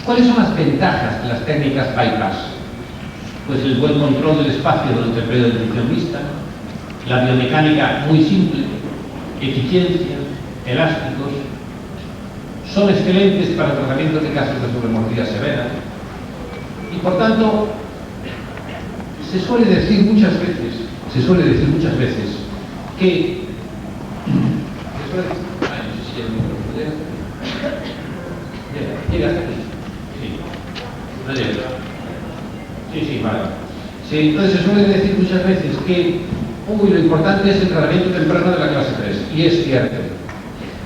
¿Cuáles son las ventajas de las técnicas bypass? Pues el buen control del espacio durante el periodo de inducción mixta, la biomecánica muy simple, eficiencia, elásticos, son excelentes para el tratamiento de casos de sobremortalidad severa y por tanto se suele decir muchas veces que llega hasta aquí. Sí, no llega. Sí, vale. Sí, entonces se suele decir muchas veces que lo importante es el tratamiento temprano de la clase 3, y es cierto.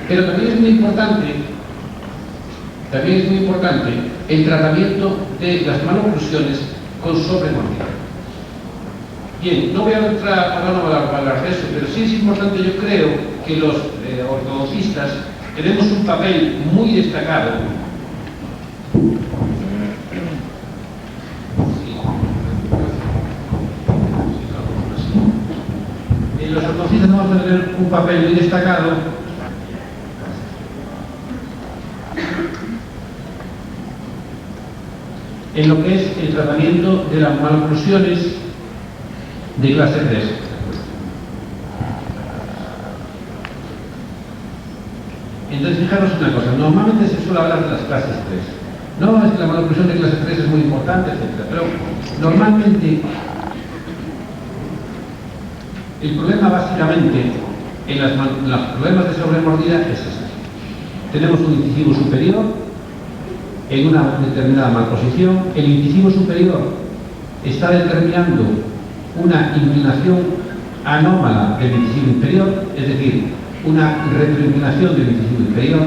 Pero también es muy importante el tratamiento de las maloclusiones con sobremortalidad. Bien, no voy a entrar a hablar de eso, pero sí es importante, yo creo, que los ortodoncistas tenemos un papel muy destacado. Los ortodoncistas vamos a tener un papel muy destacado en lo que es el tratamiento de las maloclusiones de clase 3. Entonces, fijaros una cosa, normalmente se suele hablar de las clases 3. No, es que la maloclusión de clase 3 es muy importante, etc. Pero normalmente el problema básicamente en los problemas de sobremordida es ese. Tenemos un incisivo superior en una determinada malposición. El incisivo superior está determinando una inclinación anómala del incisivo inferior, es decir, una retroinclinación del incisivo inferior.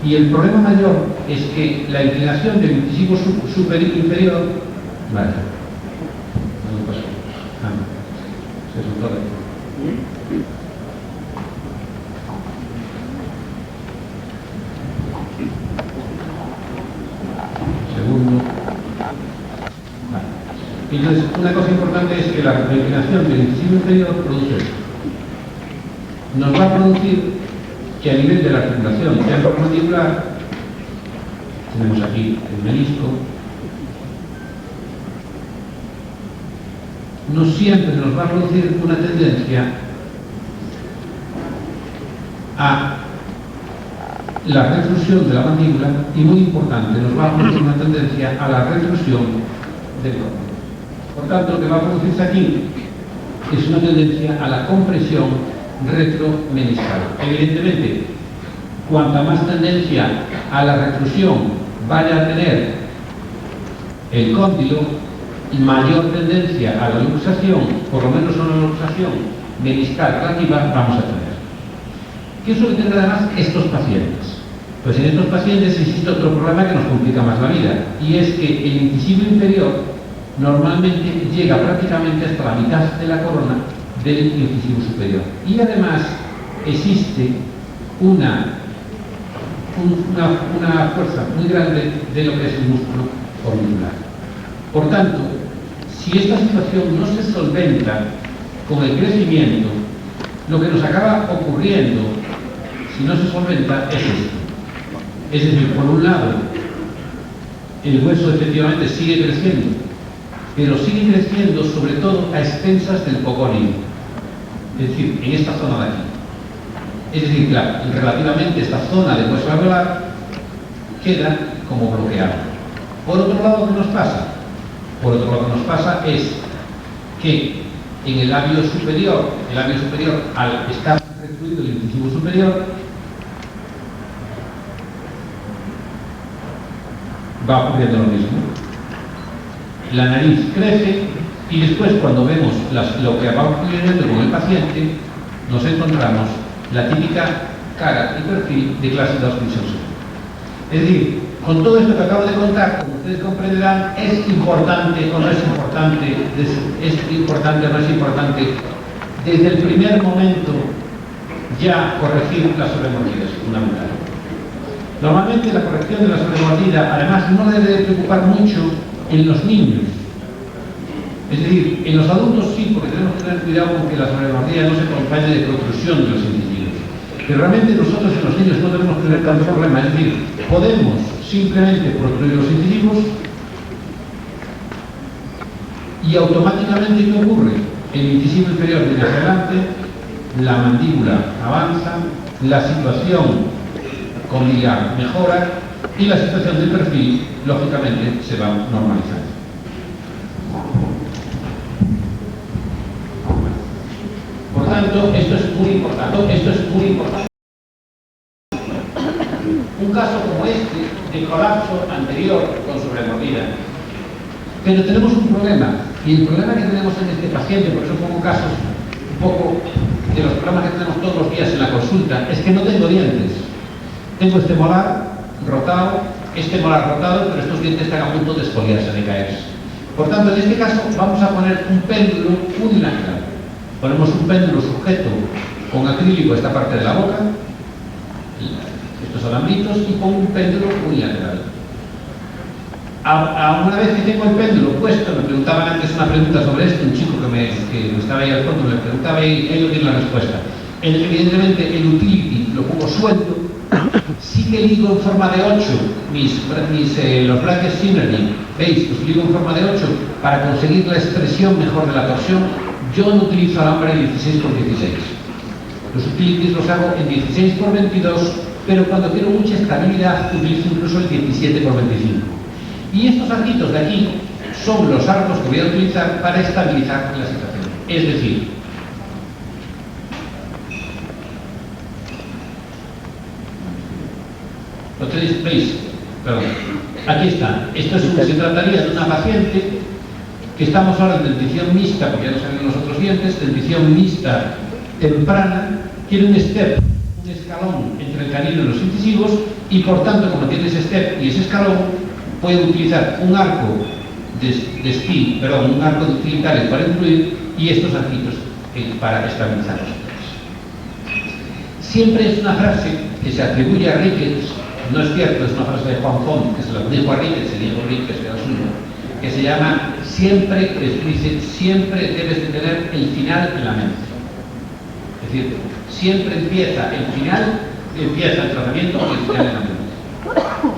Y el problema mayor es que la inclinación del incisivo inferior, vale, no pasó. Se soltó de aquí. Segundo. Vale. Entonces, una cosa importante es que la inclinación del incisivo inferior produce esto. Nos va a producir que a nivel de la articulación temporomandibular, tenemos aquí el menisco, no siempre nos va a producir una tendencia a la retrusión de la mandíbula y, muy importante, nos va a producir una tendencia a la retrusión del córneo. Por tanto, lo que va a producirse aquí es una tendencia a la compresión retromeniscal. Evidentemente, cuanta más tendencia a la retrusión vaya a tener el cóndilo, mayor tendencia a la luxación, por lo menos una luxación meniscal relativa, vamos a tener. ¿Qué suele tener además estos pacientes? Pues en estos pacientes existe otro problema que nos complica más la vida, y es que el incisivo inferior normalmente llega prácticamente hasta la mitad de la corona del incisivo superior. Y además existe una fuerza muy grande de lo que es el músculo orbicular. Por tanto, si esta situación no se solventa con el crecimiento, lo que nos acaba ocurriendo, si no se solventa, es esto. Es decir, por un lado, el hueso efectivamente sigue creciendo, pero sigue creciendo sobre todo a expensas del cocóneo, es decir, en esta zona de aquí. Es decir, claro, relativamente esta zona de hueso alveolar queda como bloqueada. Por otro lado, ¿qué nos pasa? Por otro lado, lo que nos pasa es que en el labio superior, al estar recluido el incisivo superior, va ocurriendo lo mismo. La nariz crece y después, cuando vemos lo que va ocurriendo con el paciente, nos encontramos la típica cara y perfil de clase 2 prisión superior. Es decir, con todo esto que acabo de contar, como ustedes comprenderán, es importante o no es importante, desde el primer momento ya corregir la sobremordida, es fundamental. Normalmente la corrección de la sobremordida, además, no debe de preocupar mucho en los niños. Es decir, en los adultos sí, porque tenemos que tener cuidado con que la sobremordida no se acompañe de protrusión de los incisivos. que realmente nosotros en los niños no tenemos que tener tanto problema, es decir, podemos simplemente protruir los incisivos y automáticamente ¿qué ocurre? El incisivo inferior viene hacia adelante, la mandíbula avanza, la situación conial mejora y la situación del perfil, lógicamente, se va normalizando. Por tanto, esto es muy importante. Un caso como este de colapso anterior con sobremordida. Pero tenemos un problema, y el problema que tenemos en este paciente, por eso pongo casos un poco de los problemas que tenemos todos los días en la consulta, es que no tengo dientes. Tengo este molar rotado, pero estos dientes están a punto de esfoliarse, de caerse. Por tanto, en este caso vamos a poner un péndulo unilateral. Ponemos un péndulo sujeto con acrílico a esta parte de la boca, estos alambritos, y pongo un péndulo unilateral. Una vez que tengo el péndulo puesto, me preguntaban antes una pregunta sobre esto, un chico que estaba ahí al fondo me preguntaba y ellos tienen la respuesta. Evidentemente el utility lo pongo suelto, sí que ligo en forma de 8 los brackets Synergy, ¿veis? Los ligo en forma de 8 para conseguir la expresión mejor de la torsión. Yo no utilizo alambre 16 por 16. Los utilities los hago en 16 por 22, pero cuando quiero mucha estabilidad utilizo incluso el 17 por 25. Y estos arquitos de aquí son los arcos que voy a utilizar para estabilizar la situación. Es decir, ¿lo tenéis? ¿Veis? Perdón. Aquí está. Se trataría de una paciente que estamos ahora en dentición mixta, porque ya no salen los otros dientes, dentición mixta temprana, tiene un step, un escalón entre el canino y los incisivos, y por tanto, como tiene ese step y ese escalón, puede utilizar un arco un arco de utilitario para incluir y estos arquitos para estabilizar los dientes. Siempre es una frase que se atribuye a Ricketts, no es cierto, es una frase de Juan Font, que se la dijo a Ricketts, se dijo Ricketts, que era suyo, que se llama siempre debes de tener el final en la mente. Es decir, siempre empieza el tratamiento y el final en la mente.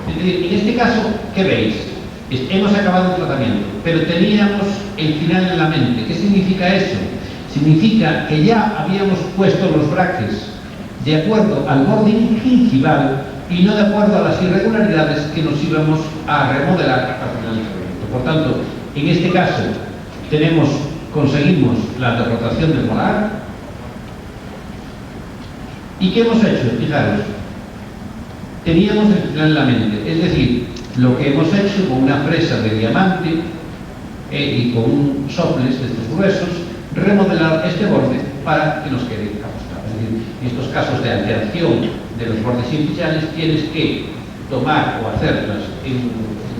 Es decir, en este caso, ¿qué veis? Hemos acabado el tratamiento, pero teníamos el final en la mente. ¿Qué significa eso? Significa que ya habíamos puesto los brackets de acuerdo al borde gingival y no de acuerdo a las irregularidades que nos íbamos a remodelar al final del tratamiento. Por tanto, en este caso, conseguimos la rotación del molar. ¿Y qué hemos hecho? Fijaros. Teníamos el final en la mente, es decir, lo que hemos hecho con una fresa de diamante y con un soples de estos gruesos, remodelar este borde para que nos quede ajustado. Es decir, en estos casos de alteración de los bordes iniciales tienes que tomar o hacerlas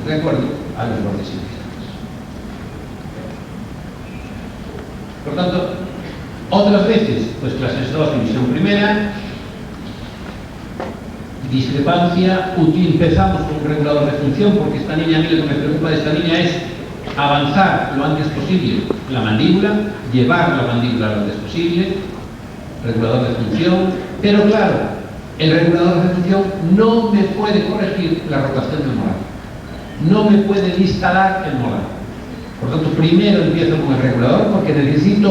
de acuerdo a los bordes iniciales. Por tanto, otras veces, pues clases 2, división primera, discrepancia, empezamos con un regulador de función, porque esta niña, a mí lo que me preocupa de esta niña es avanzar lo antes posible la mandíbula, llevar la mandíbula lo antes posible, regulador de función, pero claro, el regulador de función no me puede corregir la rotación del molar, no me puede instalar el molar. Por tanto, primero empiezo con el regulador porque necesito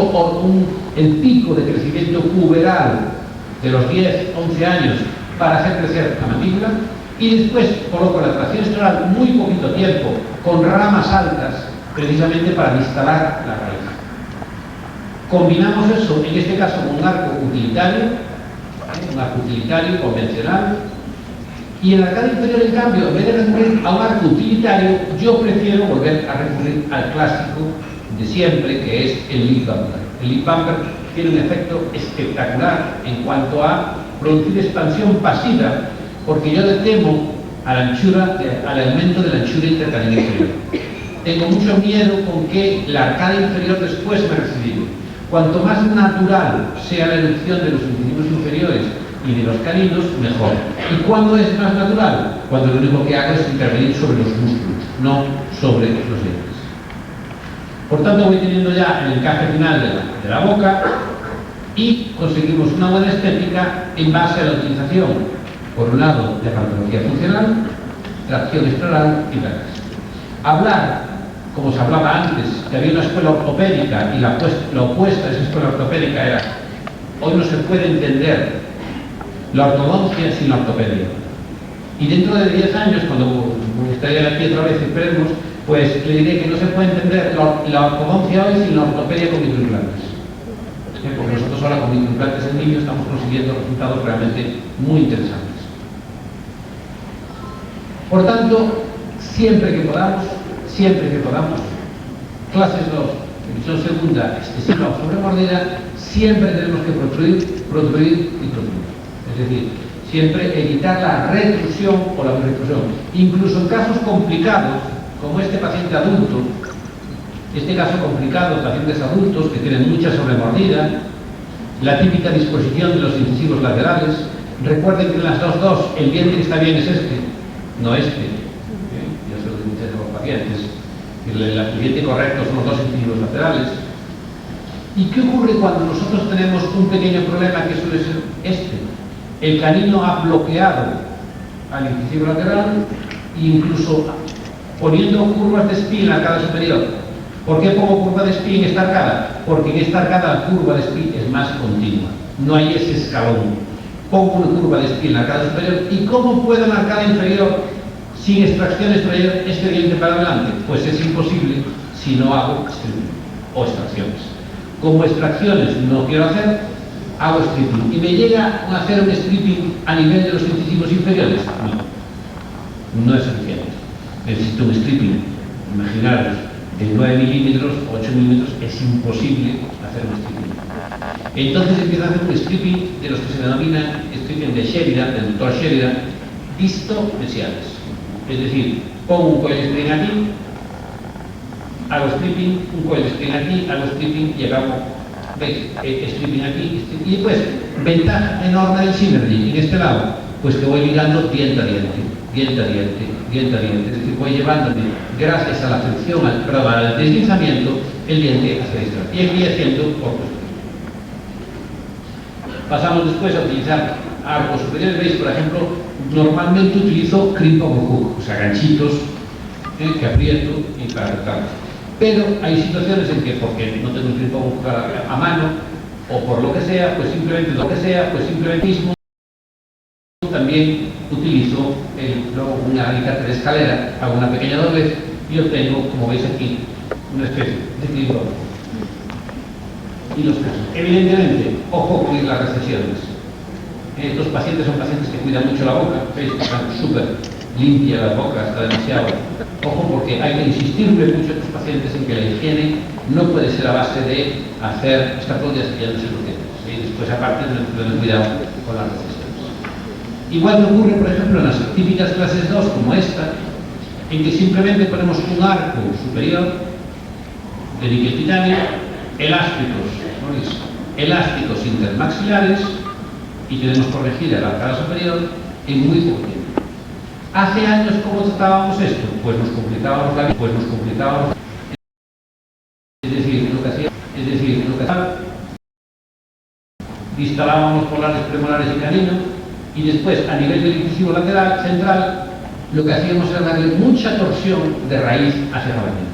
el pico de crecimiento puberal de los 10, 11 años para hacer crecer la mandíbula, y después coloco la tracción estoral muy poquito tiempo con ramas altas precisamente para instalar la raíz. Combinamos eso en este caso con un arco utilitario convencional, y en la arcada inferior, en cambio, en vez de recurrir a un arco utilitario, yo prefiero volver a recurrir al clásico de siempre, que es el lip bumper. El lip bumper tiene un efecto espectacular en cuanto a producir expansión pasiva, porque yo le temo al aumento de la anchura intercanino inferior. Tengo mucho miedo con que la arcada inferior después me reciba. Cuanto más natural sea la erección de los incisivos inferiores y de los caninos, mejor. ¿Y cuándo es más natural? Cuando lo único que hago es intervenir sobre los músculos, no sobre los dientes. Por tanto, voy teniendo ya el encaje final de la boca. y conseguimos una buena estética en base a la utilización, por un lado, de aparatología funcional, tracción extraoral y bragas. Hablar, como se hablaba antes, que había una escuela ortopédica y la opuesta a esa escuela ortopédica era: hoy no se puede entender la ortodoncia sin la ortopedia. Y dentro de 10 años, cuando esté aquí otra vez, esperemos, pues le diré que no se puede entender la ortodoncia hoy sin la ortopedia con microimplantes. Porque nosotros ahora con microimplantes en niños estamos consiguiendo resultados realmente muy interesantes. Por tanto, siempre que podamos, clases 2, revisión segunda, excesiva o sobremordida, siempre tenemos que protruir. Es decir, siempre evitar la retrusión o la retrusión. Incluso en casos complicados, como este paciente adulto, pacientes adultos que tienen mucha sobremordida, la típica disposición de los incisivos laterales. Recuerden que en las dos el diente que está bien es este, no este. Ya se lo digo muchas de los pacientes. El diente correcto son los dos incisivos laterales. ¿Y qué ocurre cuando nosotros tenemos un pequeño problema que suele ser este? El canino ha bloqueado al incisivo lateral e incluso poniendo curvas de Spin en la arcada superior. ¿Por qué pongo curva de Spin en esta arcada? Porque en esta arcada la curva de Spin es más continua, no hay ese escalón. Pongo una curva de Spin en la arcada superior. ¿Y cómo puedo en la arcada inferior, sin extracción, extraer este diente para adelante? Pues es imposible si no hago stripping o extracciones. Como extracciones no quiero hacer, hago stripping. ¿Y me llega a hacer un stripping a nivel de los incisivos inferiores? No es suficiente. Necesito un stripping. Imaginaros, de 9 milímetros, 8 milímetros, es imposible hacer un stripping. Entonces empiezo a hacer un stripping de los que se denomina stripping de Sheridan, del doctor Sheridan, disto-mesiales. Es decir, pongo un coil spring aquí, hago stripping, un coil spring aquí, hago stripping y acabo, ¿veis? Stripping aquí, stripping. Y después, ventaja enorme del Synergy en este lado, pues que voy ligando diente a diente. Es decir, voy llevándome, gracias a la fricción, al deslizamiento, el diente hacia la izquierda. Y aquí haciendo ortospin. Pasamos después a utilizar arcos superiores. Veis, por ejemplo, normalmente utilizo crimp hook, o sea, ganchitos que aprieto y para apretar. Pero hay situaciones en que, porque no tengo un crimp hook a mano, o por lo que sea, pues simplemente mismo también utilizo una alicate de escalera, hago una pequeña doblez y obtengo, como veis aquí, una especie de equilibrio. Y los casos. Evidentemente, ojo con las recesiones. Estos pacientes son pacientes que cuidan mucho la boca, veis que están súper limpia la boca, está demasiado. Ojo, porque hay que insistirle mucho a estos pacientes en que la higiene no puede ser a base de hacer escapollas que ya no se los dientes. Y después, aparte, tener cuidado con las recesiones. Igual que ocurre, por ejemplo, en las típicas clases 2, como esta, en que simplemente ponemos un arco superior de níquel titanio, elásticos intermaxilares, y tenemos corregida la arcada superior en muy poco tiempo. Hace años, ¿cómo tratábamos esto? Pues nos complicábamos la vida, es decir, lo que hacía, distalábamos polares, premolares y canino, y después, a nivel del incisivo lateral, central, lo que hacíamos era darle mucha torsión de raíz hacia la mañana.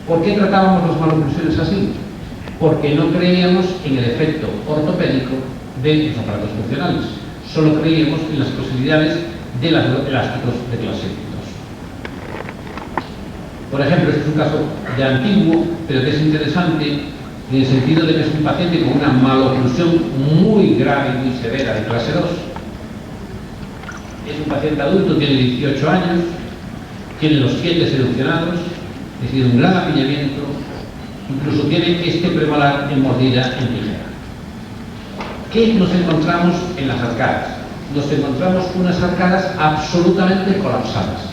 ¿Por qué tratábamos las maloclusiones así? Porque no creíamos en el efecto ortopédico de los aparatos funcionales. Solo creíamos en las posibilidades de los elásticos de clase 2. Por ejemplo, este es un caso de antiguo, pero que es interesante en el sentido de que es un paciente con una maloclusión muy grave y muy severa de clase 2. Es un paciente adulto, tiene 18 años, tiene los dientes erupcionados, es decir, un gran apiñamiento, incluso tiene este premolar en mordida en tijera. ¿Qué nos encontramos en las arcadas? Nos encontramos unas arcadas absolutamente colapsadas.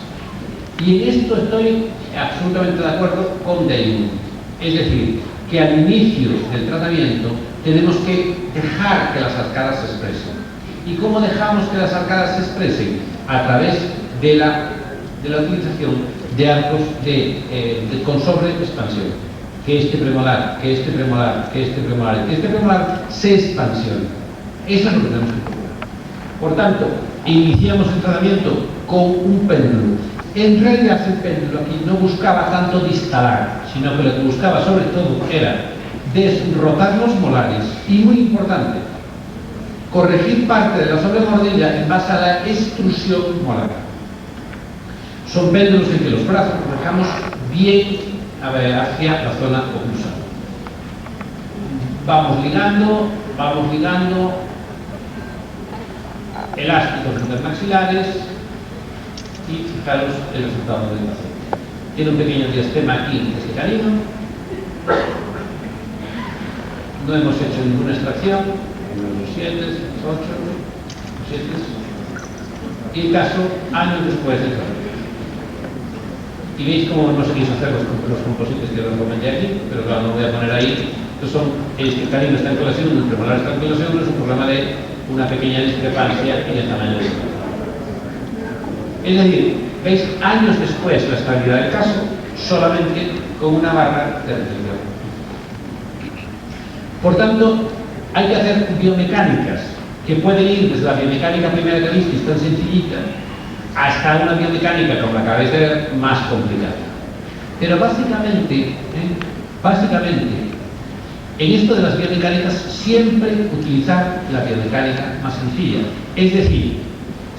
Y en esto estoy absolutamente de acuerdo con Damon. Es decir, que al inicio del tratamiento tenemos que dejar que las arcadas se expresen. ¿Y cómo dejamos que las arcadas se expresen? A través de la utilización de arcos con sobreexpansión. que este premolar, que este premolar, que este premolar, que este premolar se expansione. Eso es lo que tenemos que procurar. Por tanto, iniciamos el tratamiento con un péndulo. En realidad el péndulo aquí no buscaba tanto distalar, sino que lo que buscaba sobre todo era desrotar los molares y, muy importante, corregir parte de la sobremordilla en base a la extrusión molar. Son péndulos en que los brazos los dejamos bien hacia la zona oclusal. Vamos ligando elásticos intermaxilares y fijaros el resultado del paciente. Tiene un pequeño diastema aquí, este canino. No hemos hecho ninguna extracción, los 7, los 8, los 7, y el caso años después del tratamiento. Y veis cómo no se quiso hacer los composites que os comenté aquí, pero claro, no voy a poner ahí. Estos son, el canino está en colación, el premolar está en colación, es un problema de una pequeña discrepancia en el tamaño del caso. Es decir, veis años después la estabilidad del caso, solamente con una barra de retención. Por tanto, hay que hacer biomecánicas que pueden ir desde la biomecánica primera que visteis, tan sencillita, hasta una biomecánica, como acabáis de ver, más complicada. Pero básicamente, en esto de las biomecánicas, siempre utilizar la biomecánica más sencilla. Es decir,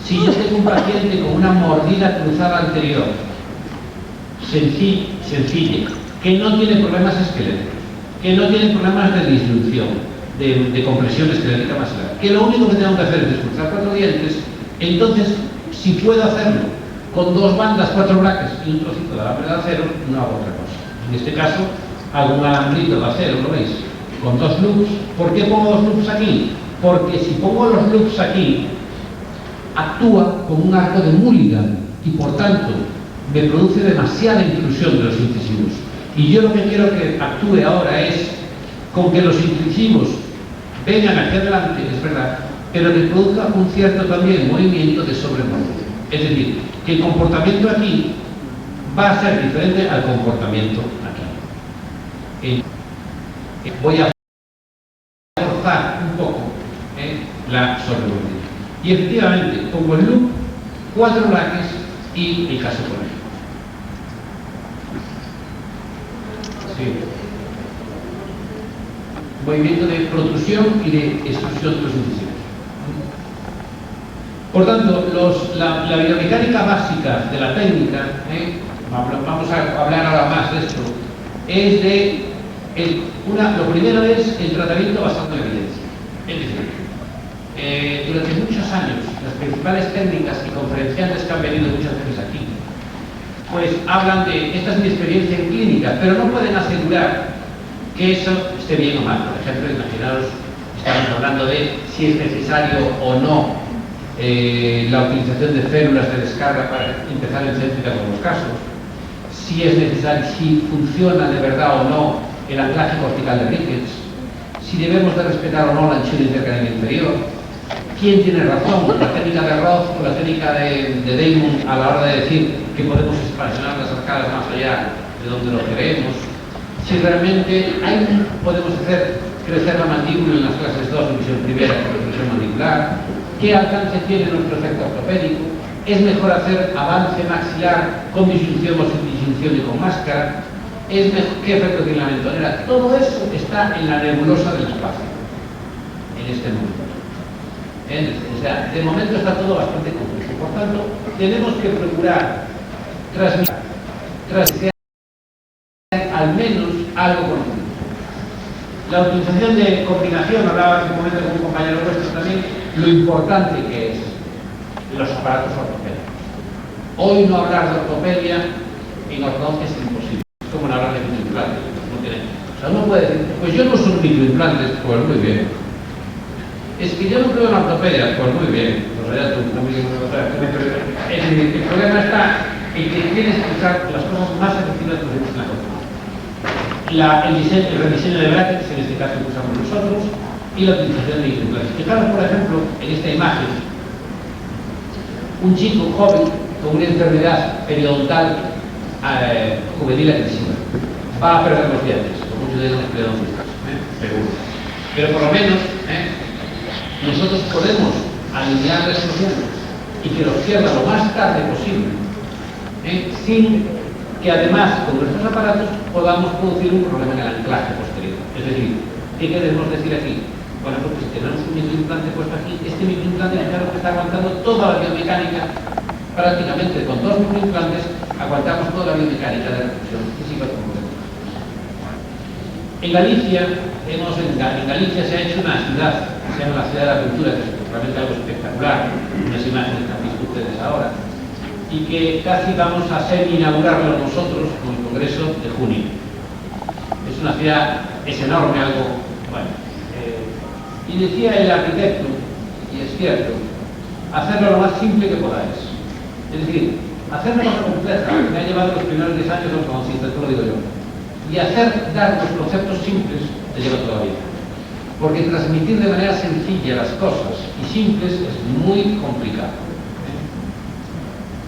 si yo tengo un paciente con una mordida cruzada anterior, sencilla, que no tiene problemas esqueléticos, que no tiene problemas de disminución, de compresión esquelética masilar, que lo único que tengo que hacer es descruzar 4 dientes, entonces, si puedo hacerlo con 2 bandas, 4 brackets y un trocito de alambre de acero, no hago otra cosa. En este caso, hago un alambrito de acero, ¿lo veis? Con 2 loops. ¿Por qué pongo 2 loops aquí? Porque si pongo los loops aquí, actúa como un arco de Mulligan y, por tanto, me produce demasiada intrusión de los incisivos. Y yo lo que quiero que actúe ahora es con que los incisivos vengan hacia adelante, es verdad, pero que produzca un cierto también movimiento de sobremordida. Es decir, que el comportamiento aquí va a ser diferente al comportamiento aquí. Voy a forzar un poco la sobremordida. Y efectivamente, pongo el loop, 4 brackets y el caso por ahí. Sí. Movimiento de protrusión y de extrusión de los incisivos. Por tanto, la biomecánica básica de la técnica, vamos a hablar ahora más de esto, es de, lo primero es el tratamiento basado en evidencia. Es decir, durante muchos años, las principales técnicas y conferenciantes que han venido muchas veces aquí, pues hablan de, esta es mi experiencia en clínica, pero no pueden asegurar que eso esté bien o mal. Por ejemplo, imaginaros, estamos hablando de si es necesario o no la utilización de células de descarga para empezar en céntrica con los casos, si es necesario, si funciona de verdad o no el anclaje cortical de Ricketts, si debemos de respetar o no la anchura intercanal inferior, quién tiene razón, la técnica de Roth o la técnica de Damon a la hora de decir que podemos expansionar las arcadas más allá de donde lo queremos, si realmente podemos hacer crecer la mandíbula en las clases 2 de visión primera con retracción mandibular, qué alcance tiene nuestro efecto ortopédico, es mejor hacer avance maxilar con disyunción o sin disyunción y con máscara, qué efecto tiene la mentonera. Todo eso está en la nebulosa del espacio en este momento. O sea, de momento está todo bastante complejo. Por tanto, tenemos que procurar transmitir al menos algo conocido. La utilización de combinación, hablaba hace un momento con un compañero nuestro también, lo importante que es los aparatos ortopédicos. Hoy no hablar de ortopedia en ortodoncia es imposible. Es como hablar de microimplantes. O sea, uno puede decir, pues yo no uso microimplantes, pues muy bien. Es que yo no creo en la ortopedia, pues muy bien. O sea, el problema está en que tienes que usar las cosas más efectivas que en la ortopedia. El rediseño de brackets, en este caso que usamos nosotros, y la utilización de microimplantes. Fijaros, por ejemplo, en esta imagen, un chico joven con una enfermedad periodontal juvenil agresiva. va a perder los dientes, por mucho de ellos periodistas, seguro. Pero por lo menos nosotros podemos alinear resoluciones y que los pierda lo más tarde posible, sin que además con nuestros aparatos podamos producir un problema en el anclaje posterior. Es decir, ¿qué queremos decir aquí? Bueno, pues si tenemos un microimplante puesto aquí, este microimplante fijaros que está aguantando toda la biomecánica, prácticamente con 2 microimplantes aguantamos toda la biomecánica de la reproducción física como de. En Galicia se ha hecho una ciudad, se llama la Ciudad de la Cultura, que es realmente algo espectacular, unas imágenes que han visto ustedes ahora, y que casi vamos a semi-inaugurarlo nosotros con el Congreso de junio. Es una ciudad, es enorme, algo, bueno. Y decía el arquitecto, y es cierto, hacerlo lo más simple que podáis. Es decir, hacerlo más compleja, que me ha llevado los primeros 10 años de conciencia, esto lo digo yo. Y dar los conceptos simples te lleva toda la vida. Porque transmitir de manera sencilla las cosas y simples es muy complicado.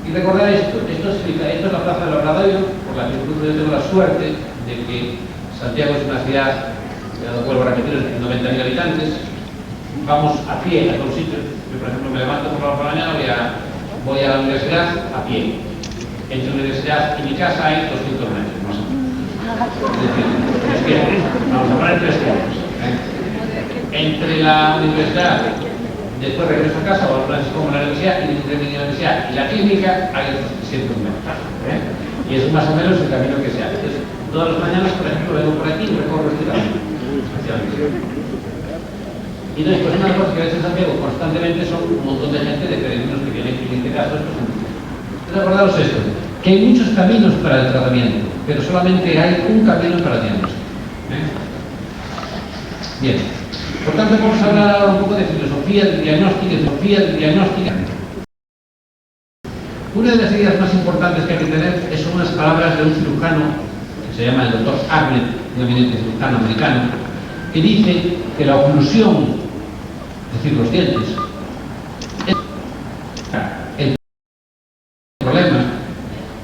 Y recordar esto es la Plaza del Obradoiro, por la que incluso yo tengo la suerte de que Santiago es una ciudad, ya lo vuelvo a repetir, de 90.000 habitantes. Vamos a pie a todos los sitios. Yo, por ejemplo, me levanto por la mañana, voy a la universidad a pie. Entre la universidad y mi casa hay 200 metros, más o menos. Es decir, vamos a poner 3 kilómetros. Entre la universidad, después regreso a casa, o como la universidad, y entre mi universidad y la clínica hay otros 300 metros. Y eso es más o menos el camino que se hace. Entonces, todas las mañanas, por ejemplo, vengo por aquí y recorro este camino hacia la universidad. Y entonces, pues una de las cosas que ves en Santiago constantemente son un montón de gente de peregrinos que vienen, y en este caso estos son. Recordaros esto, que hay muchos caminos para el tratamiento, pero solamente hay un camino para el diagnóstico. Bien, por tanto vamos a hablar ahora un poco de filosofía del diagnóstico. Una de las ideas más importantes que hay que tener son unas palabras de un cirujano que se llama el doctor Arnett, un eminente cirujano americano, que dice que la oclusión, es decir, los dientes, es el problema,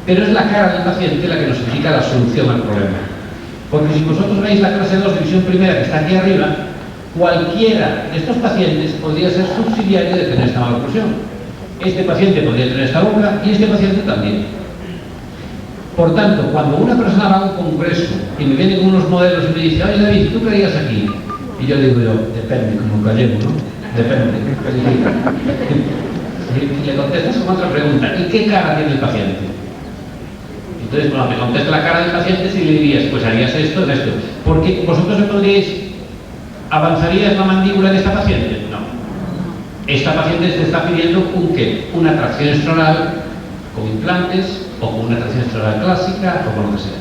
pero es la cara del paciente la que nos indica la solución al problema. Porque si vosotros veis la clase 2, división primera, que está aquí arriba, cualquiera de estos pacientes podría ser subsidiario de tener esta mala oclusión. Este paciente podría tener esta boca y este paciente también. Por tanto, cuando una persona va a un congreso y me viene con unos modelos y me dice, oye David, ¿tú qué harías aquí? Y yo digo, depende, como gallego, ¿no? Depende. Y le contestas con otra pregunta, ¿y qué cara tiene el paciente? Entonces, cuando me contesta la cara del paciente, si le dirías, pues harías esto, esto. Porque vosotros me podríais, ¿avanzarías la mandíbula de esta paciente? No. Esta paciente te está pidiendo un ¿qué? Una tracción extraoral con implantes o con una tracción extraoral clásica o con lo que sea.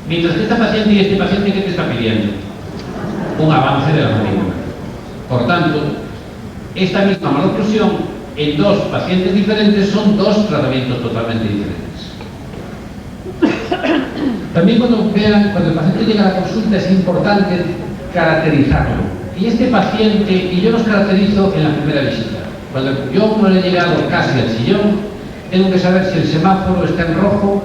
Mientras que esta paciente y este paciente, ¿qué te está pidiendo? Un avance de la mandíbula. Por tanto, esta misma maloclusión en dos pacientes diferentes son dos tratamientos totalmente diferentes. También cuando el paciente llega a la consulta es importante caracterizarlo. Y este paciente, y yo los caracterizo en la primera visita. Cuando yo no he llegado casi al sillón, tengo que saber si el semáforo está en rojo,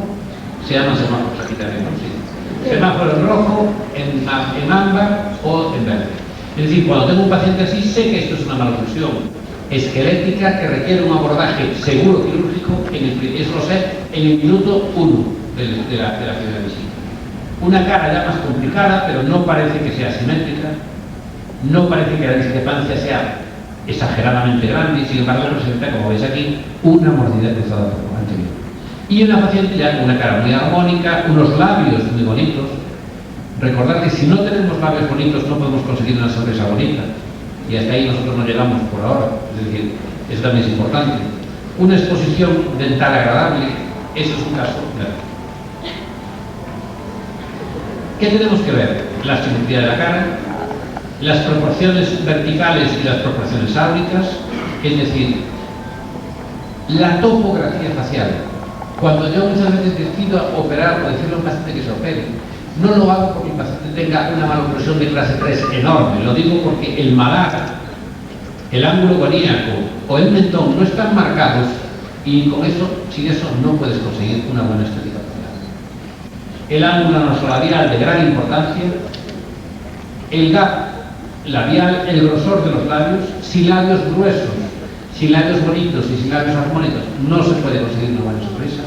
se llama semáforos aquí también, ¿no? Sí. Semáforo en rojo, en ámbar o en verde. Es decir, cuando tengo un paciente así, sé que esto es una maloclusión esquelética que requiere un abordaje seguro quirúrgico, eso lo sé, en el minuto 1 de la primera visita. Una cara ya más complicada, pero no parece que sea simétrica, no parece que la discrepancia sea exageradamente grande y sin embargo presenta, como veis aquí, una mordida cruzada por lo anterior. Y una paciente ya con una cara muy armónica, unos labios muy bonitos. Recordad que si no tenemos labios bonitos no podemos conseguir una sonrisa bonita. Y hasta ahí nosotros no llegamos por ahora. Es decir, eso también es importante. Una exposición dental agradable, eso es un caso claro. ¿Qué tenemos que ver? La simetría de la cara, las proporciones verticales y las proporciones áuricas, es decir, la topografía facial. Cuando yo muchas veces decido operar o decirle a un paciente que se opere, no lo hago porque el paciente tenga una maloclusión de clase 3 enorme, lo digo porque el malar, el ángulo coníaco o el mentón no están marcados y con eso, sin eso no puedes conseguir una buena estética facial. el ángulo nasolabial de gran importancia, el gap labial, el grosor de los labios, sin labios gruesos, sin labios bonitos y sin labios armónicos, no se puede conseguir una buena sonrisa.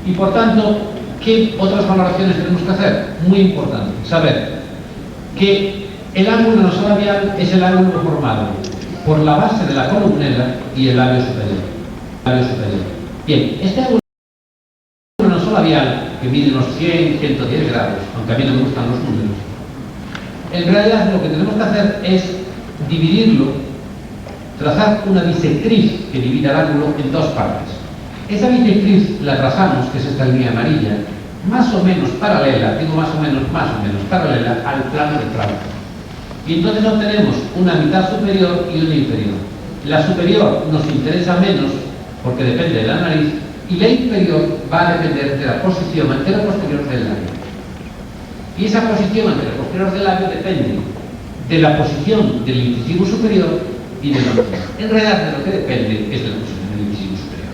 Y por tanto, ¿qué otras valoraciones tenemos que hacer? Muy importante, saber que el ángulo nasolabial es el ángulo formado por la base de la columela y el labio superior. Bien, este ángulo nasolabial, que mide unos 100, 110 grados, aunque a mí no me gustan los números, en realidad lo que tenemos que hacer es dividirlo, trazar una bisectriz que divida el ángulo en dos partes. Esa bisectriz la trazamos, que es esta línea amarilla, más o menos paralela, digo más o menos paralela al plano del tronco. Y entonces obtenemos una mitad superior y una inferior. La superior nos interesa menos porque depende de la nariz y la inferior va a depender de la posición antero-posterior del labio. Y esa posición antero-posterior del labio depende de la posición del incisivo superior y del otro. En realidad de lo que depende es de la posición del incisivo superior.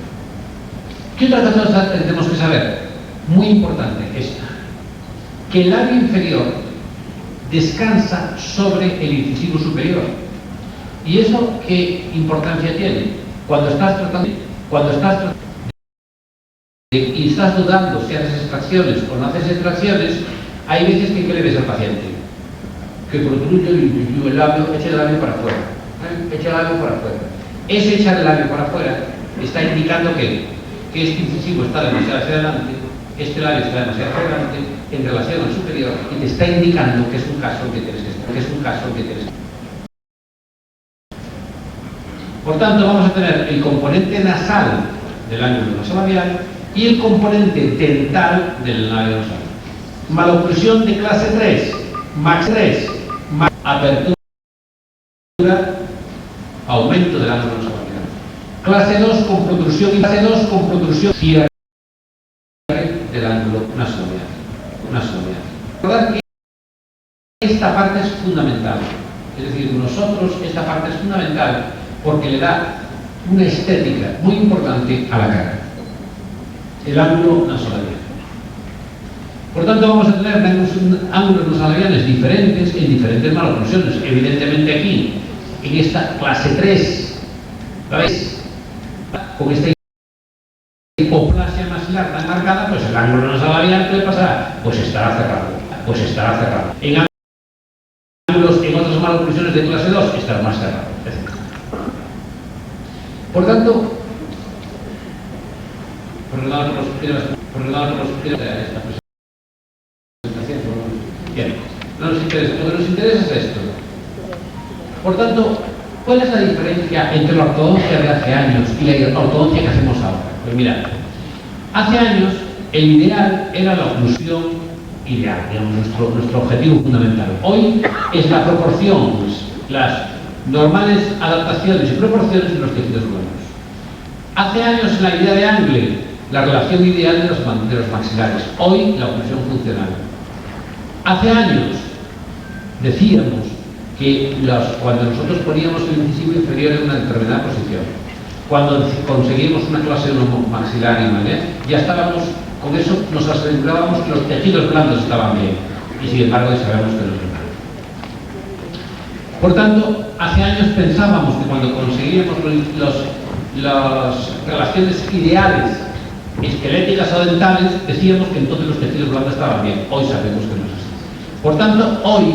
¿Qué otra cosa tenemos que saber? Muy importante esta. Que el labio inferior descansa sobre el incisivo superior. ¿Y eso qué importancia tiene? Cuando estás tratando y estás dudando si haces extracciones o no haces extracciones, hay veces que le ves al paciente que protruye el labio, echa el labio para afuera, echa el labio para afuera. Ese echar el labio para afuera está indicando que este incisivo está demasiado hacia adelante, este labio está demasiado hacia adelante en relación al superior y te está indicando que es un caso que tienes que Por tanto, vamos a tener el componente nasal del ángulo nasolabial y el componente dental del labio nasal. Maloclusión de clase 3, max 3, apertura, aumento del ángulo nasolabial. Clase 2 con protrusión, cierre del ángulo nasolabial. Recordad que esta parte es fundamental. Es decir, esta parte es fundamental porque le da una estética muy importante a la cara. El ángulo nasolabial. Por tanto, vamos a tener ángulos nasolabiales diferentes en diferentes maloclusiones. Evidentemente aquí, en esta clase 3, ¿veis? Con esta hipoplasia maxilar tan marcada, pues el ángulo nasolabial, ¿qué le pasará? Pues estará cerrado. En otras maloclusiones de clase 2 estará más cerrado, etc. Por tanto, por el lado de los esta presentación, bien, lo que nos interesa es esto. Por tanto, ¿cuál es la diferencia entre la ortodoncia de hace años y la ortodoncia que hacemos ahora? Pues mirad, hace años el ideal era la oclusión ideal, digamos, nuestro objetivo fundamental. Hoy es la proporción, pues, las normales adaptaciones y proporciones de los tejidos blandos. Hace años la idea de Angle, la relación ideal de los maxilares. Hoy la oclusión funcional. Hace años decíamos que cuando nosotros poníamos el incisivo inferior en una determinada posición, cuando conseguimos una clase 1 maxilar y ya estábamos, con eso nos asegurábamos que los tejidos blandos estaban bien, y sin embargo ya sabemos que no es verdad. Por tanto, hace años pensábamos que cuando conseguíamos las relaciones ideales esqueléticas o dentales, decíamos que entonces los tejidos blandos estaban bien. Hoy sabemos que no es así. Por tanto, hoy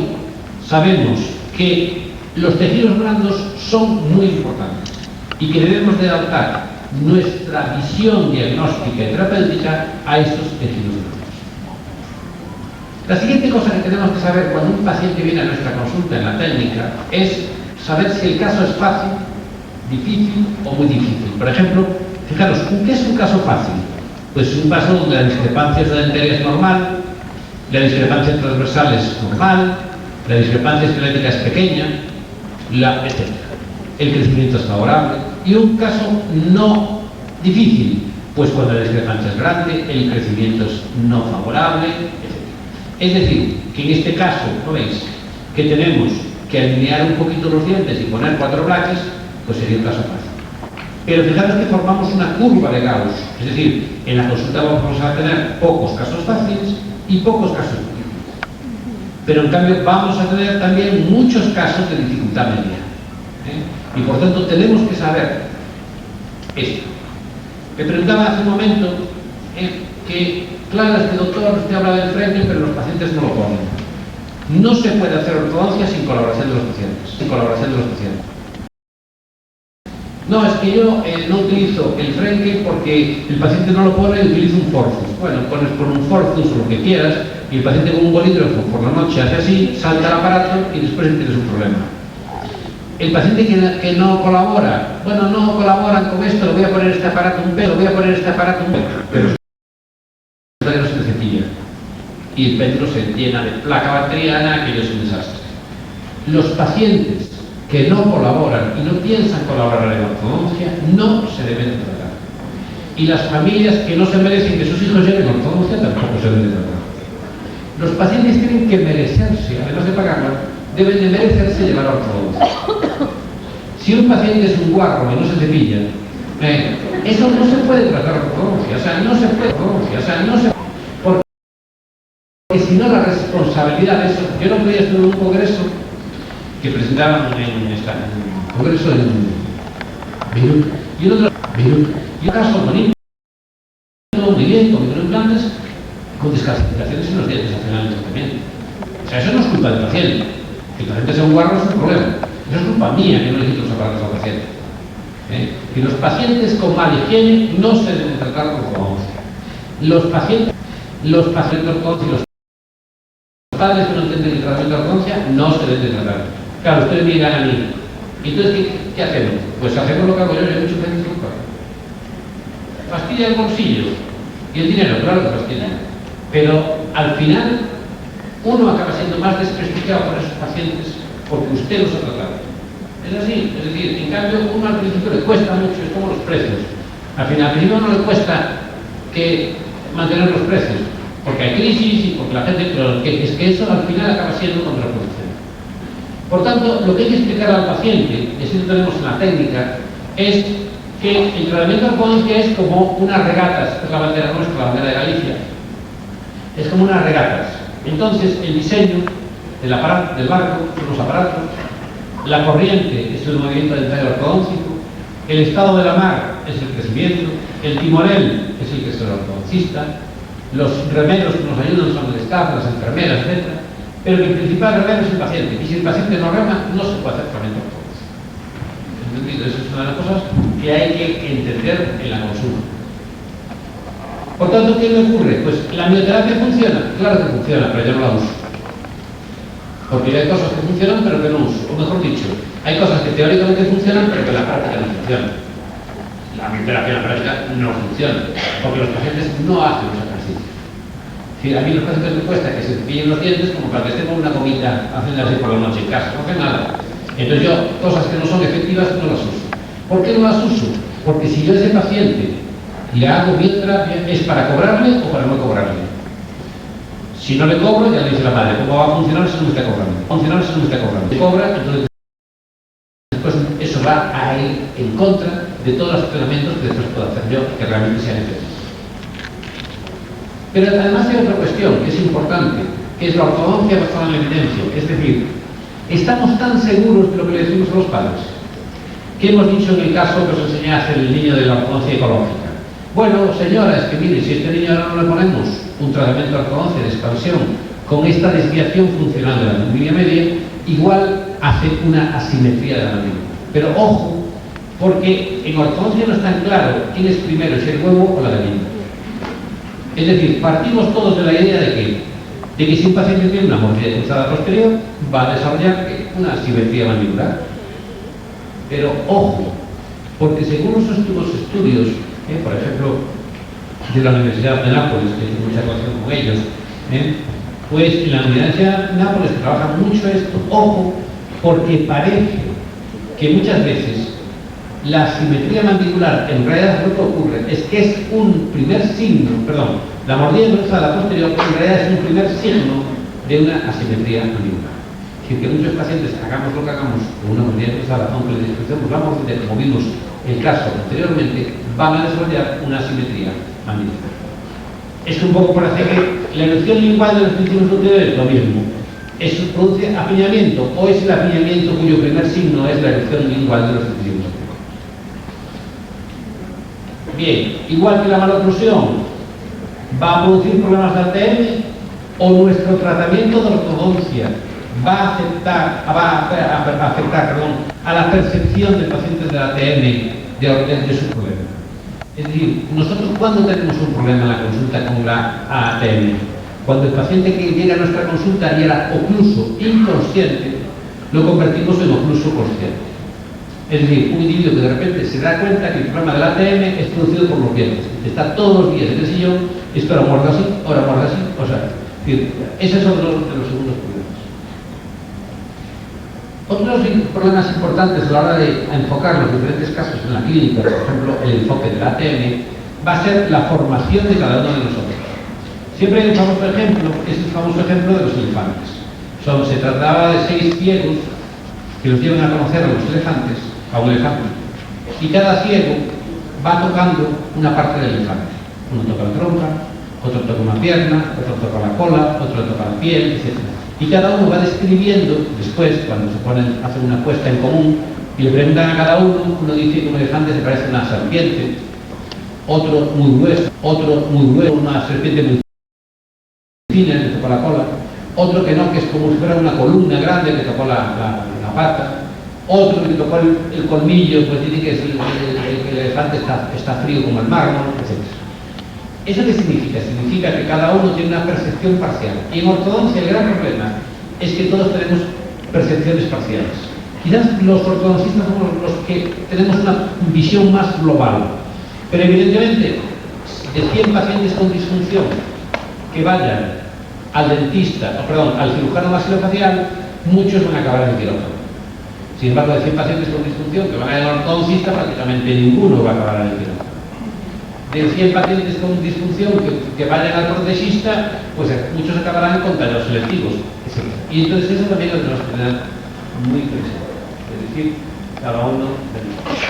sabemos que los tejidos blandos son muy importantes y que debemos de adaptar nuestra visión diagnóstica y terapéutica a estos tejidos blandos. La siguiente cosa que tenemos que saber cuando un paciente viene a nuestra consulta en la técnica es saber si el caso es fácil, difícil o muy difícil. Por ejemplo, fijaros, ¿qué es un caso fácil? Pues un caso donde la discrepancia dentaria es normal, la discrepancia transversal es normal, la discrepancia esquelética es pequeña, etc. El crecimiento es favorable. Y un caso no difícil, pues cuando la discrepancia es grande, el crecimiento es no favorable, etc. Es decir, que en este caso, ¿no veis? Que tenemos que alinear un poquito los dientes y poner 4 brackets, pues sería un caso fácil. Pero fijaros que formamos una curva de Gauss, es decir, en la consulta vamos a tener pocos casos fáciles y pocos casos difíciles. Pero en cambio vamos a tener también muchos casos de dificultad media. Y por tanto tenemos que saber esto. Me preguntaba hace un momento que, claro, es que doctor, usted habla del Frenkel, pero los pacientes no lo ponen. No se puede hacer ortodoncia sin colaboración de los pacientes. Sin colaboración de los pacientes. No, es que yo no utilizo el Frenkel porque el paciente no lo pone y utilizo un Forfus. Bueno, pones por un Forfus o lo que quieras y el paciente con un bolígrafo por la noche hace así, salta el aparato y después tienes un problema. El paciente que no colabora, bueno, no colaboran con esto, le voy a poner este aparato un pelo, voy a poner este aparato un pelo, pero el péndulo se cepilla y el péndulo se llena de placa bacteriana, aquello es un desastre. Los pacientes que no colaboran y no piensan colaborar en la ortodoncia no se deben tratar. Y las familias que no se merecen que sus hijos lleguen a ortodoncia tampoco se deben tratar. Los pacientes tienen que merecerse, además de pagarla, deben de merecerse llevar a ortodoncia. Si un paciente es un guarro y no se cepilla, eso no se puede tratar ortodoncia, o sea, no se puede ortodoncia, o sea, no se porque si no la responsabilidad de eso, yo no podía estudiar en un congreso que presentaban en un congreso en Beirut, y un caso bonito, muy bien, con microimplantes, con descalcificaciones en los dientes al final del tratamiento. O sea, eso no es culpa del paciente. Que el paciente sea un guarro es un problema. Eso es culpa mía que no le quito los aparatos al paciente. Y los pacientes con mala higiene no se deben tratar con ortodoncia. Los pacientes y los padres que no entienden el tratamiento de ortodoncia no se deben tratar. Claro, ustedes me dirán a mí. Entonces, ¿qué hacemos? Pues hacemos lo que hago yo, hay muchos pacientes culpa. Fastidia el bolsillo y el dinero, claro que fastidia. Pero al final uno acaba siendo más desprestigiado por esos pacientes porque usted los ha tratado. Es así, es decir, en cambio uno al principio le cuesta mucho, es como los precios. Al principio no le cuesta que mantener los precios, porque hay crisis y porque la gente, pero es que eso al final acaba siendo contraproducente. Por tanto, lo que hay que explicar al paciente, y así lo tenemos en la técnica, es que el tratamiento de ortodoncia es como unas regatas, esta es la bandera nuestra, la bandera de Galicia, es como unas regatas. Entonces, el diseño del barco son los aparatos, la corriente es el movimiento del tallo ortodóncico, el estado de la mar es el crecimiento, el timonel es el que es el ortodoncista, los remeros que nos ayudan son el staff, las enfermeras, etc. Pero el principal remero es el paciente, y si el paciente no rema, no se puede hacer tratamiento ortodóncico. ¿Entendido? Esa es una de las cosas que hay que entender en la consulta. Por tanto, ¿qué me ocurre? Pues la mioterapia funciona, claro que funciona, pero yo no la uso. Porque hay cosas que funcionan pero que no uso. O mejor dicho, hay cosas que teóricamente funcionan pero que en la práctica no funcionan. La mioterapia en la práctica no funciona, porque los pacientes no hacen los ejercicios. Si a mí los pacientes me cuesta que se cepillen los dientes como para que estén con una gomita haciendo así por la noche en casa, no hace nada. Entonces yo, cosas que no son efectivas, no las uso. ¿Por qué no las uso? Porque si yo a ese paciente le hago bioterapia, ¿es para cobrarle o para no cobrarle? Si no le cobro, ya le dice la madre, ¿cómo va a funcionar si no me está cobrando? Va a funcionar si no me está cobrando. Si cobra, entonces después eso va a ir en contra de todos los entrenamientos que después puedo hacer yo, que realmente sean efectivos. Pero además hay otra cuestión que es importante, que es la ortodoncia basada en la evidencia. Es decir, estamos tan seguros de lo que le decimos a los padres. ¿Qué hemos dicho en el caso que os enseñé a hacer el niño de la ortodoncia ecológica? Bueno, señora, es que mire, si a este niño ahora no le ponemos un tratamiento de ortodoncia de expansión con esta desviación funcional de la mandíbula media, igual hace una asimetría de la mandíbula. Pero ojo, porque en ortodoncia no es tan claro quién es primero, si el huevo o la gallina. Es decir, partimos todos de la idea de que si un paciente tiene una mordida cruzada posterior, va a desarrollar una asimetría mandibular. Pero ojo, porque según los últimos estudios, por ejemplo, de la Universidad de Nápoles, que tiene mucha relación con ellos, pues en la Universidad de Nápoles trabaja mucho esto, ojo, porque parece que muchas veces la asimetría mandibular en realidad lo que ocurre es que es un primer signo, la mordida cruzada posterior en realidad es un primer signo de una asimetría mandibular. Es decir, que muchos pacientes hagamos lo que hagamos con una mordida cruzada, aunque le disfrutemos la mordida, como vimos el caso anteriormente, van a desarrollar una asimetría mandíbular. Es un poco para hacer que la erupción lingual de los distintos anteriores es lo mismo. ¿Eso produce apiñamiento o es el apiñamiento cuyo primer signo es la erupción lingual de los distintos anteriores? Bien, igual que la maloclusión, ¿va a producir problemas de ATM o nuestro tratamiento de ortodoncia va a afectar a la percepción de pacientes del ATM de sus problemas? Es decir, nosotros cuando tenemos un problema en la consulta con la ATM, cuando el paciente que llega a nuestra consulta y era ocluso inconsciente, lo convertimos en ocluso consciente. Es decir, un individuo que de repente se da cuenta que el problema del ATM es producido por los dientes. Está todos los días en el sillón, esto ahora muerde así, ahora muerde así. O sea, esos son los segundos problemas. Otros problemas importantes a la hora de enfocar los diferentes casos en la clínica, por ejemplo, el enfoque del ATM, va a ser la formación de cada uno de nosotros. Siempre hay un famoso ejemplo, es el famoso ejemplo de los elefantes. Se trataba de 6 ciegos que los llevan a conocer a los elefantes, a un elefante. Y cada ciego va tocando una parte del elefante. Uno toca la trompa, otro toca una pierna, otro toca la cola, otro toca la piel, etc. Y cada uno va describiendo, después, cuando hacen una apuesta en común, y le preguntan a cada uno, uno dice que un elefante se parece a una serpiente, otro muy grueso, una serpiente muy fina que tocó la cola, otro que no, que es como si fuera una columna grande que tocó la pata, otro que tocó el colmillo, pues dice que el elefante está frío como el mármol, etc. ¿Eso qué significa? Significa que cada uno tiene una percepción parcial. Y en ortodoncia el gran problema es que todos tenemos percepciones parciales. Quizás los ortodoncistas somos los que tenemos una visión más global. Pero evidentemente, de 100 pacientes con disfunción que vayan al dentista, al cirujano maxilofacial, muchos van a acabar en el quirófano. Sin embargo, de 100 pacientes con disfunción que van a ir al ortodoncista, prácticamente ninguno va a acabar en el quirófano. De 100 pacientes con disfunción que vayan al protesista, pues muchos acabarán con tallados selectivos, etc. Y entonces eso también lo tenemos que tener muy presente. Es decir, cada uno de nosotros.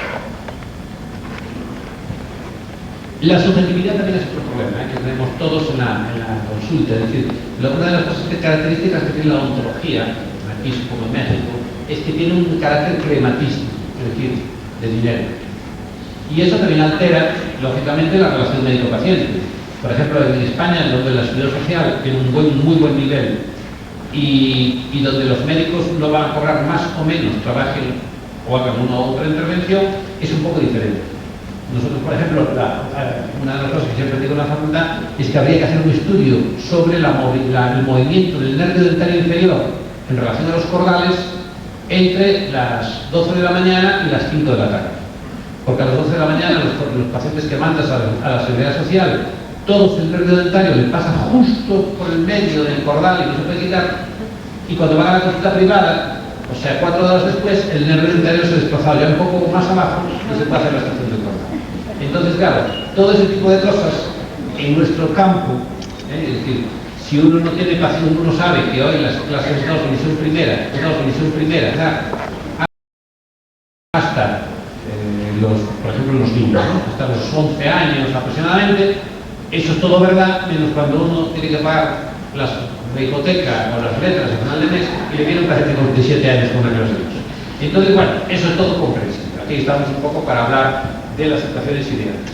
La subjetividad también es otro problema que tenemos todos en la consulta. Es decir, una de las cosas características que tiene la odontología, aquí como en México, es que tiene un carácter crematístico, es decir, de dinero. Y eso también altera, lógicamente, la relación médico-paciente. Por ejemplo, en España, donde la seguridad social tiene un muy buen nivel y donde los médicos no van a cobrar más o menos, trabajen o hagan una u otra intervención, es un poco diferente. Nosotros, por ejemplo, una de las cosas que siempre digo en la facultad es que habría que hacer un estudio sobre el movimiento del nervio dentario inferior en relación a los cordales entre las 12 de la mañana y las 5 de la tarde. Porque a las 12 de la mañana los pacientes que mandas a la seguridad social, todos el nervio dentario le pasa justo por el medio del cordal y no se puede quitar. Y cuando van a la consulta privada, o sea, 4 horas después, el nervio dentario se ha desplazado ya un poco más abajo y se puede hacer la extracción del cordal. Entonces, claro, todo ese tipo de cosas en nuestro campo, es decir, si uno no tiene paciente, uno sabe que hoy las clases 2 ni son primera, hasta por ejemplo, los niños, ¿no? Hasta los 11 años aproximadamente, eso es todo verdad, menos cuando uno tiene que pagar la hipoteca o las letras al final de mes y le viene un paciente con 17 años con una neurosis. Entonces, bueno, eso es todo comprensible. Aquí estamos un poco para hablar de las situaciones ideales.